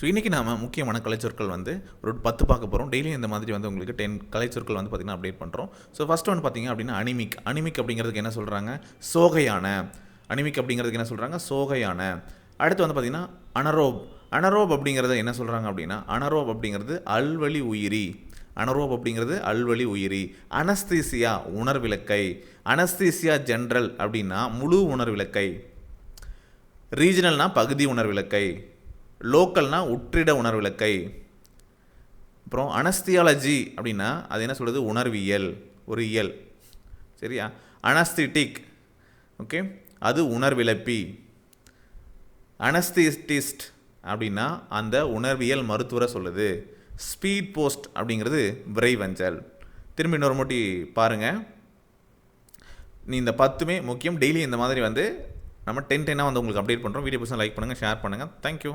So இன்றைக்கி நாம முக்கியமான கலைச்சொற்கள் வந்து ஒரு 10 பார்க்க போகிறோம். டெய்லியும் இந்த மாதிரி வந்து உங்களுக்கு 10 கலைச்சொற்கள் வந்து பார்த்திங்கன்னா அப்டேட் பண்ணுறோம். ஸோ ஃபஸ்ட் ஒன்று பார்த்திங்க அப்படின்னா அனிமிக். அனிமிக் அப்படிங்கிறதுக்கு என்ன சொல்கிறாங்க? சோகையான. அனிமிக் அப்படிங்கிறதுக்கு என்ன சொல்கிறாங்க? சோகையான. அடுத்து வந்து பார்த்திங்கன்னா அனரோப். அனரோப் அப்படிங்கிறது என்ன சொல்கிறாங்க அப்படின்னா, அனரோப் அப்படிங்கிறது அல்வழி உயிரி. அனரோப் அப்படிங்கிறது அல்வழி உயிரி. அனஸ்தீசியா உணர்விலக்கை. அனஸ்தீசியா ஜென்ரல் அப்படின்னா முழு உணர்விலக்கை. ரீஜனல்னா பகுதி உணர்விலக்கை. லோக்கல்னா உற்றிட உணர்விலக்கை. அப்புறம் அனஸ்தியாலஜி அப்படின்னா அது என்ன சொல்கிறது? உணர்வியல், ஒரு இயல். சரியா? அனஸ்திட்டிக், ஓகே, அது உணர்விலப்பி. அனஸ்திஸ்டிஸ்ட் அப்படின்னா அந்த உணர்வியல் மருத்துவரை சொல்லுது. ஸ்பீட் போஸ்ட் அப்படிங்கிறது விரைவஞ்சல். திரும்பி இன்னொரு மூட்டி பாருங்கள். நீ இந்த 10மே முக்கியம். டெய்லி இந்த மாதிரி வந்து நம்ம 10 வந்து உங்களுக்கு அப்டேட் பண்ணுறோம். வீடியோ பசங்க லைக் பண்ணுங்கள், ஷேர் பண்ணுங்கள். தேங்க்யூ.